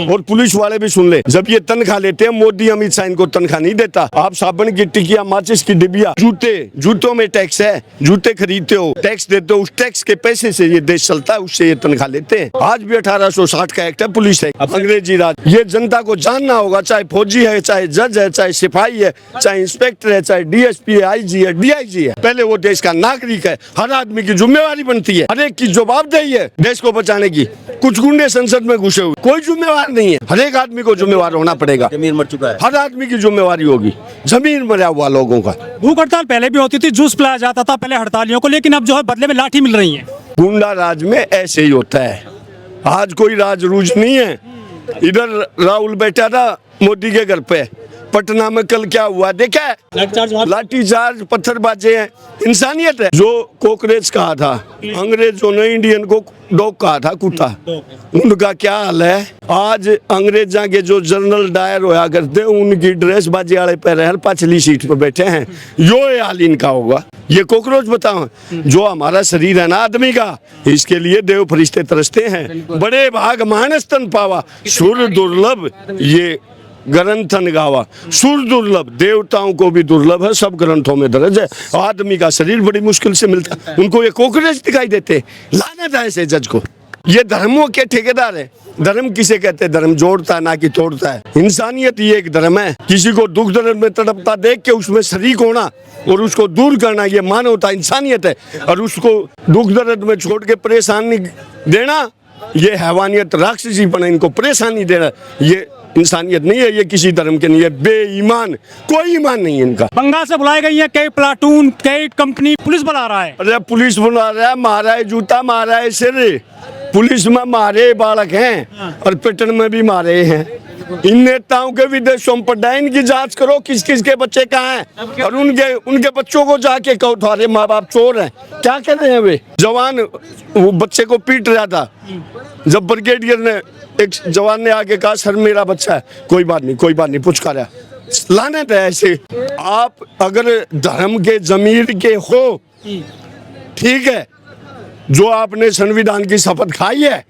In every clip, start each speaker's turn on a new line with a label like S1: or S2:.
S1: और पुलिस वाले भी सुन ले। जब ये तनख्वाह लेते हैं, मोदी अमित शाह इनको तनख्वाह नहीं देता। आप साबुन की टिकिया, माचिस की डिबिया, जूतों में टैक्स है, जूते खरीदते हो, टैक्स देते हो, उस टैक्स के पैसे से ये देश चलता है, उससे ये तनख्वाह लेते हैं। आज भी 1860 का एक्ट है, पुलिस है, अंग्रेजी राज। ये जनता को जानना होगा, चाहे फौजी है, चाहे जज है, चाहे सिपाही है, चाहे इंस्पेक्टर है, चाहे डीएसपी है, आईजी है, डीआईजी है, पहले वो देश का नागरिक है। हर आदमी की जिम्मेवारी बनती है, हर एक की जवाबदेही है देश को बचाने की। कुछ गुंडे संसद में घुसे हुए, कोई जिम्मेवार नहीं है। हर एक आदमी को जिम्मेवार होना पड़ेगा।
S2: जमीन मर चुका है,
S1: हर आदमी की जिम्मेवारी होगी। जमीन मरा हुआ लोगों का।
S3: भूख हड़ताल पहले भी होती थी, जूस पिलाया जाता था पहले हड़तालियों को, लेकिन अब जो है बदले में लाठी मिल रही है।
S1: गुंडा राज में ऐसे ही होता है। आज कोई राज रूज नहीं है। इधर राहुल बैठा था मोदी के घर पे, पटना में कल क्या हुआ देखा है? लाठीचार्ज, पत्थरबाजी है। इंसानियत है। जो कॉकरोच कहा था अंग्रेजों ने, इंडियन को डॉग कहा था, कुत्ता। उनका क्या हाल है आज? अंग्रेजा के जो जनरल डायर होया करते, उनकी ड्रेस बाजी वाले पहने हैं, पाछली सीट पर बैठे हैं। यो हाल इनका होगा। ये कॉकरोच बताओ, जो हमारा शरीर है ना आदमी का, इसके लिए देव फरिश्ते तरसते हैं। बड़े भाग मानस तन पावा, सुर दुर्लभ ये ग्रंथन गावा। सुर दुर्लभ, देवताओं को भी दुर्लभ है, सब ग्रंथों में दर्ज है। आदमी का शरीर बड़ी मुश्किल से मिलता है, उनको ये कॉकरोच दिखाई देते। लानत है ऐसे जज को। ये धर्मों के ठेकेदार है। धर्म किसे कहते हैं? धर्म जोड़ता है ना कि तोड़ता है। इंसानियत ये एक धर्म है। किसी को दुख दर्द में तड़पता देख के उसमें शरीक होना और उसको दूर करना, ये मानवता, इंसानियत है। और उसको दुख दर्द में छोड़ के परेशानी देना, ये हैवानियत, राक्षसीपन है। इनको परेशानी देना ये इंसानियत नहीं है, ये किसी धर्म के नहीं है। बेईमान, कोई ईमान नहीं है इनका।
S3: बंगाल से बुलाए गई है कई प्लाटून, कई कंपनी, पुलिस बुला रहा है।
S1: अरे पुलिस बुला रहा है, मारा है जूता, मारा है सिर। पुलिस में मारे बालक हैं और पेटन में भी मारे हैं। इन नेताओं के विदेशों में पढ़ा, इनकी जांच करो किस किस के बच्चे कहाँ हैं, और उनके बच्चों को जाके कहो तुम्हारे माँ बाप चोर हैं। क्या कह रहे हैं वे? जवान वो बच्चे को पीट रहा था, जब ब्रिगेडियर ने, एक जवान ने आके कहा सर मेरा बच्चा है, कोई बात नहीं, कोई बात नहीं, पुचकारा। लानत है ऐसे। आप अगर धर्म के जमीर के हो, ठीक है, जो आपने संविधान की शपथ खाई है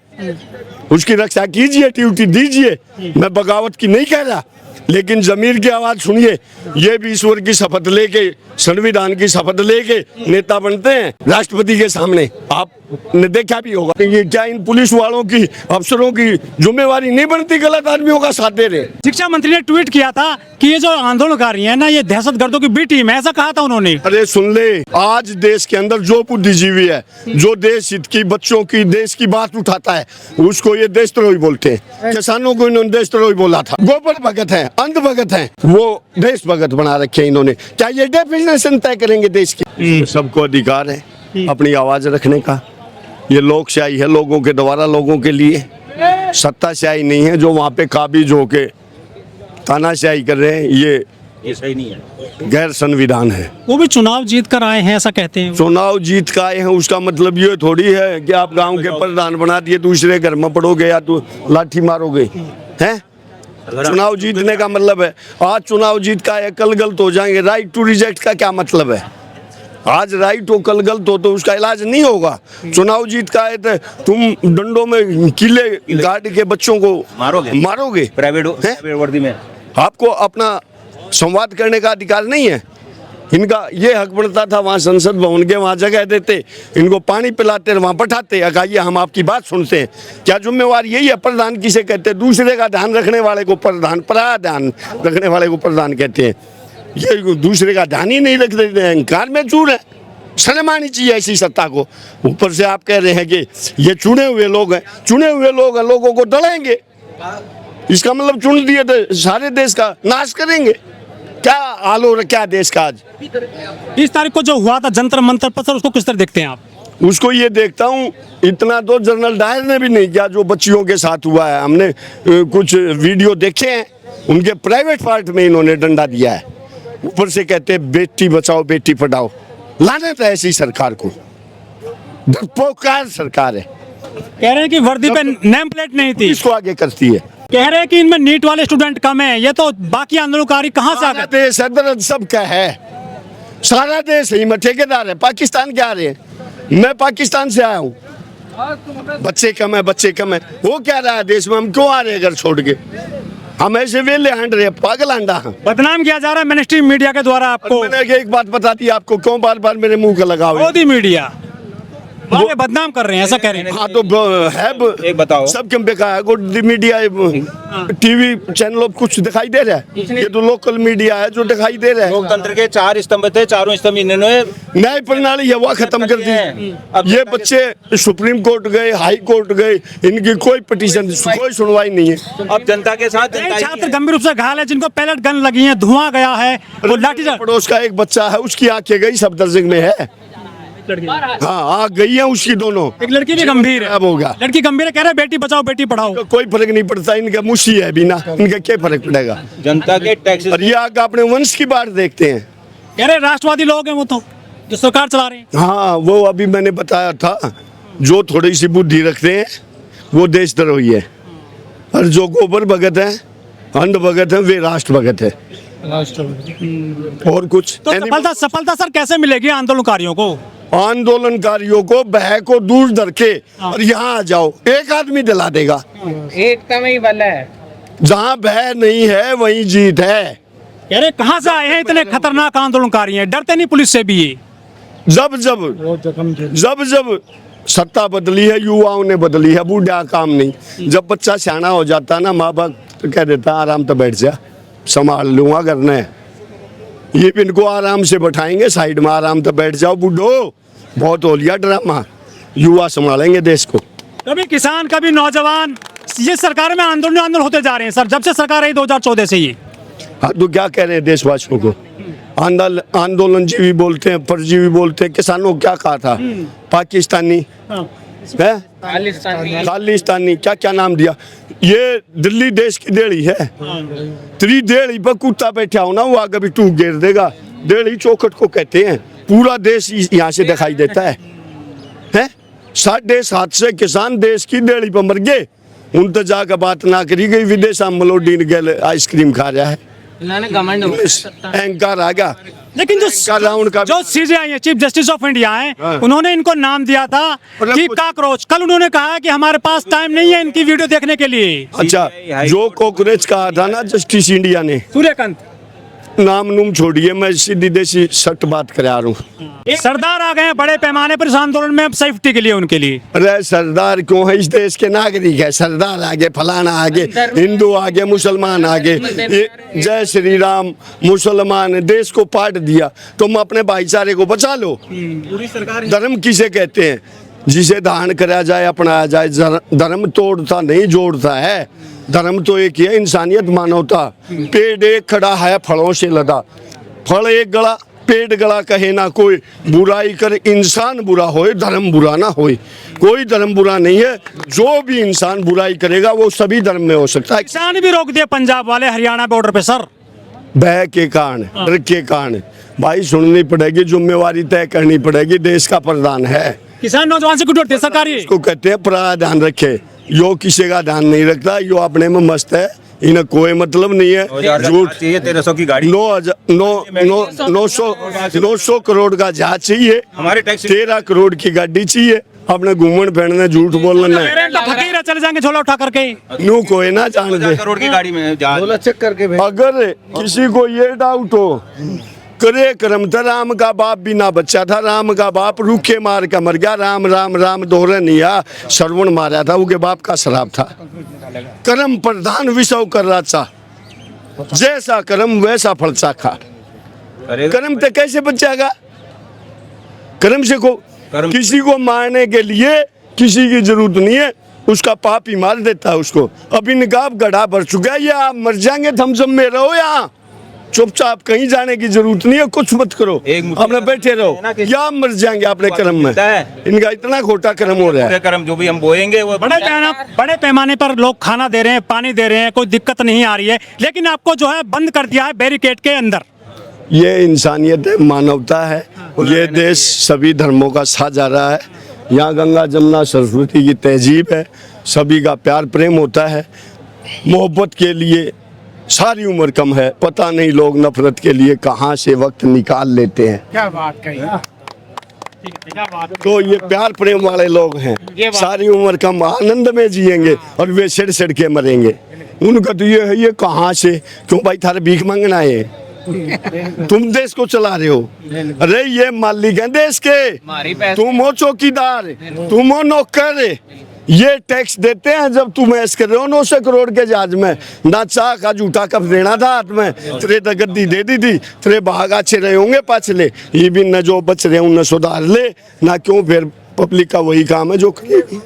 S1: उसकी रक्षा कीजिए, ड्यूटी दीजिए। मैं बगावत की नहीं कह रहा, लेकिन जमीर की आवाज सुनिए। ये भी ईश्वर की शपथ लेके, संविधान की शपथ लेके नेता बनते हैं राष्ट्रपति के सामने। आपने देखा भी होगा कि क्या इन पुलिस वालों की, अफसरों की जिम्मेवारी नहीं बनती गलत आदमियों का साथ दे रहे?
S3: शिक्षा मंत्री ने ट्वीट किया था कि ये जो आंदोलनकारी है ना, ये दहशतगर्दों की बी टीम है, ऐसा कहा था उन्होंने।
S1: अरे सुन ले, आज देश के अंदर जो बुद्धिजीवी है, जो देश हित की, बच्चों की, देश की बात उठाता है, उसको ये देशद्रोही बोलते हैं। किसानों को इन्होंने देशद्रोही बोला था। गोबर भगत है, अंध भगत है, वो देश भगत बना रखे इन्होंने। क्या ये डेफिनेशन तय करेंगे देश की? सबको अधिकार है अपनी आवाज रखने का। ये लोकशाही है, लोगों के द्वारा, लोगों के लिए। सत्ताशाही नहीं है जो वहाँ पे काबिज होके तानाशाही कर रहे हैं। ये
S2: सही नहीं है,
S1: गैर संविधान है।
S3: वो भी चुनाव जीत कर आए हैं, ऐसा कहते हैं।
S1: चुनाव जीत का आए हैं, उसका मतलब ये थोड़ी है कि आप गांव के प्रधान बना दिए, दूसरे घर में पड़ोगे या तो लाठी मारोगे, हैं? चुनाव जीतने का मतलब है, आज चुनाव जीत का है, कल गलत हो जाएंगे। राइट टू रिजेक्ट का क्या मतलब है? आज राइट हो, कल गलत हो तो उसका इलाज नहीं होगा। चुनाव जीत का है तो तुम डंडों में किले गाड़ के बच्चों को मारोगे
S2: प्राइवेट वर्दी में।
S1: आपको अपना संवाद करने का अधिकार नहीं है। इनका ये हक बनता था, वहाँ संसद भवन के वहाँ जगह देते, इनको पानी पिलाते, वहाँ बैठाते, आइए हम आपकी बात सुनते हैं। क्या जिम्मेवार यही है? प्रधान किसे कहते हैं? दूसरे का ध्यान रखने वाले को प्रधान, पराया ध्यान रखने वाले को प्रधान कहते हैं। ये दूसरे का ध्यान ही नहीं रख देते हैं, अहंकार में चूर है। शर्म आनी चाहिए ऐसी सत्ता को। ऊपर से आप कह रहे हैं कि ये चुने हुए लोग हैं, चुने हुए लोग हैं, लोगों को डलेंगे। इसका मतलब चुन दिए तो सारे देश का नाश करेंगे। क्या हाल हो रहा, क्या देश का आज?
S3: 20 तारीख को जो हुआ था जंतर मंतर पर, सर उसको किस तरह देखते हैं आप?
S1: उसको ये देखता हूँ, इतना तो जनरल डायर ने भी नहीं किया जो बच्चियों के साथ हुआ है। हमने कुछ वीडियो देखे हैं, उनके प्राइवेट पार्ट में इन्होंने डंडा दिया है। ऊपर से कहते हैं बेटी बचाओ बेटी पढ़ाओ। लानत है ऐसी सरकार को, डरपोकार सरकार है।
S3: कह रहे हैं कि वर्दी पे नेम प्लेट नहीं थी,
S1: इसको आगे करती है।
S3: कह रहे हैं कि इनमें नीट वाले स्टूडेंट कम है, ये तो बाकी आंदोलनकारी कहाँ से आ गए?
S1: देश दर्द सबका है, सारा देश ही में ठेकेदार है। पाकिस्तान क्या आ रहे हैं? मैं पाकिस्तान से आया हूँ, बच्चे कम है, बच्चे कम है। वो कह रहा है देश में हम क्यों आ रहे हैं घर छोड़ के? हम ऐसे वेले हंड रहे, पागल अंडा हम।
S3: बदनाम किया जा रहा है मिनिस्ट्री मीडिया के द्वारा आपको।
S1: मैंने एक बात बता दी आपको, क्यों बार बार मेरे मुंह का लगाओ?
S3: मोदी मीडिया वो बदनाम कर रहे हैं, ऐसा कह रहे हैं।
S1: हाँ तो है,
S2: एक बताओ।
S1: सब क्यों बेकार है? गुड मीडिया टीवी चैनल कुछ दिखाई दे रहा है? ये तो लोकल मीडिया है जो दिखाई दे रहा है।
S2: लोकतंत्र के 4 स्तंभ थे, चारों स्तंभ इन्होंने
S1: न्याय प्रणाली है वो खत्म कर दी।
S2: अब
S1: ये बच्चे सुप्रीम कोर्ट गए, हाई कोर्ट गए, इनकी कोई पिटीशन, कोई सुनवाई नहीं है।
S2: अब जनता के साथ
S3: कई छात्र गंभीर रूप से घायल है, जिनको पैलेट गन लगी है, धुआं गया है, वो लाठीचार्ज।
S1: पड़ोस का एक बच्चा है, उसकी आंखें गई, सब दर्जन में है। हाँ आँख गई है उसकी दोनों।
S3: एक लड़की भी गंभीर है।
S1: अब होगा,
S3: लड़की गंभीर है, कह रहे बेटी बचाओ बेटी पढ़ाओ।
S1: कोई फर्क नहीं पड़ता, इनका मुशी है बिना, इनका क्या फर्क पड़ेगा?
S2: जनता के टैक्स
S1: और ये आगे अपने वंश की बात देखते हैं।
S3: कह रहे राष्ट्रवादी लोग हैं वो तो, जो सरकार चला रहे हैं।
S1: हाँ वो अभी मैंने बताया था, जो थोड़ी सी बुद्धि रखते हैं वो देशद्रोही है, और जो गोबर भगत है, अंध भगत है, वे राष्ट्र भगत है। और कुछ
S3: तो सफलता सर कैसे मिलेगी आंदोलनकारियों को?
S1: आंदोलनकारियों को बह को दूर धर के और यहाँ आ जाओ, एक आदमी दिला देगा।
S4: एकता में ही बल है।
S1: जहाँ बह नहीं है वहीं जीत है।
S3: कह रहे कहाँ से आए हैं इतने खतरनाक आंदोलनकारी हैं, डरते नहीं पुलिस से भी? ये
S1: जब जब सत्ता बदली है, युवाओं ने बदली है, बूढ़ा काम नहीं। जब बच्चा सियाना हो जाता है ना, माँ बाप तो कह देता आराम तो बैठ जा, संभाल लूंगा करना है। ये भी इनको आराम से बैठाएंगे साइड में, आराम तो बैठ जाओ बूढ़ो, बहुत हो लिया ड्रामा, युवा संभालेंगे देश को।
S3: कभी किसान कभी नौजवान, ये सरकार में आंदोलन होते जा रहे हैं सर, जब से सरकार आई 2014 से। ये
S1: हाँ तो क्या कह रहे हैं देशवासियों को? आंदोलन जीवी बोलते हैं, परजीवी बोलते हैं। किसानों को क्या कहा था? पाकिस्तानी है, खालिस्तानी, क्या क्या नाम दिया? ये दिल्ली देश की देड़ी है। तेरी देड़ी पर कुत्ता बैठा हो ना, वो आगे भी टूक घेर देगा। देड़ी चौखट को कहते हैं, पूरा देश यहाँ से दिखाई देता है। 7.5 से किसान देश की देड़ी पर मर गए, उन तो जाकर बात ना करी गई। विदेश में मलोडी गए आइसक्रीम खा रहा है, एंकर आ गया।
S3: लेकिन जो सीजेआई है, चीफ जस्टिस ऑफ इंडिया है, उन्होंने इनको नाम दिया था कि काकरोच। कल उन्होंने कहा कि हमारे पास टाइम नहीं है इनकी वीडियो देखने के लिए।
S1: अच्छा, जो कॉकरोच कहा था ना जस्टिस इंडिया ने,
S3: सूर्यकांत
S1: नाम नूम छोड़िए, मैं सीधी देसी सट बात करा रहा हूँ।
S3: सरदार आ गए हैं बड़े पैमाने पर इस आंदोलन में, अब सेफ्टी के लिए उनके लिए।
S1: अरे सरदार क्यों है? इस देश के नागरिक है। सरदार आगे, फलाना आगे, हिंदू आगे, मुसलमान आगे। जय श्री राम, मुसलमान देश को पाट दिया, तुम अपने भाईचारे को बचा लो। धर्म किसे कहते हैं? जिसे धारण करा जाए, अपनाया जाए। धर्म तोड़ता नहीं, जोड़ता है। धर्म तो एक ही है, इंसानियत, मानवता। पेड़ एक खड़ा है फलों से लदा, फल एक गला, पेड़ गला कहे ना कोई। बुराई कर इंसान बुरा होए, धर्म बुरा ना होए। कोई धर्म बुरा नहीं है, जो भी इंसान बुराई करेगा वो सभी धर्म में हो सकता है।
S3: किसान भी रोक दिए पंजाब वाले हरियाणा बॉर्डर पे सर,
S1: भय के कारण, डर के कारण। भाई सुननी पड़ेगी, जिम्मेवारी तय करनी पड़ेगी, देश का प्रधान है।
S3: किसान नौजवान से कुछ सरकारी
S1: इसको कहते हैं पराया ध्यान रखे। यो किसी का ध्यान नहीं रखता, यो अपने में मस्त है, इन्हें कोई मतलब नहीं है। झूठ
S2: चाहिए 1300 की गाड़ी,
S1: 900 करोड़ का जहाज चाहिए,
S2: हमारे टैक्स
S1: 13 करोड़ की गाड़ी चाहिए। अपने घूमन फिरने, झूठ बोलना है।
S3: फकीर है, चले जाएंगे झोला उठा करके।
S1: न्यू कोई ना जान दे।
S2: करोड़ की गाड़ी में
S1: अगर किसी को ये डाउट हो, करे कर्म था, राम का बाप भी ना बच्चा था। राम का बाप रूखे मार का मर गया। राम राम राम दोहरे नहीं आ, श्रवण मारा था, उनके बाप का शराब था। कर्म प्रधान विषव कर रहा था, जैसा कर्म वैसा फल चाखा। कर्म तो कैसे बचेगा? कर्म से को किसी को मारने के लिए किसी की जरूरत नहीं है, उसका पाप ही मार देता है उसको। अभी निकाब गड्ढा भर चुका है, या आप मर जाएंगे, थमसम में रहो, यहाँ चुपचाप, कहीं जाने की जरूरत नहीं है, कुछ मत करो, अपने बैठे रहो, या मर जाएंगे अपने कर्म में। इनका इतना खोटा कर्म हो रहा है।
S2: कर्म जो भी हम बोएंगे वो
S3: बड़े पैमाने पर लोग खाना दे रहे हैं, पानी दे रहे हैं, कोई दिक्कत नहीं आ रही है, लेकिन आपको जो है बंद कर दिया है बैरिकेड के अंदर।
S1: ये इंसानियत है, मानवता है। ये देश सभी धर्मों का साथ जा रहा है। यहाँ गंगा जमुना सरस्वती की तहजीब है, सभी का प्यार प्रेम होता है। मोहब्बत के लिए सारी उम्र कम है, पता नहीं लोग नफरत के लिए कहाँ से वक्त निकाल लेते हैं।
S4: क्या बात कही।
S1: तो ये प्यार प्रेम वाले लोग हैं, सारी उम्र कम आनंद में जिएंगे और वे सिड़ सिड़ के मरेंगे। उनका तो ये है, ये कहाँ से, क्यों भाई थारे भीख मांगना है? तुम देश को चला रहे हो, अरे ये मालिक हैं देश के, तुम हो चौकीदार, तुम हो नौकर, ये टैक्स देते हैं। जब तुम ऐस कर रहे हो 900 करोड़ के जहाज में, ना चाह का झूठा कब देना था हाथ में, तेरे तो गद्दी दे दी थी, तेरे भाग अच्छे रहे होंगे पाछले, ये भी न जो बच रहे उन्हें सुधार ले, ना क्यों फिर पब्लिक का वही काम है जो करेगी।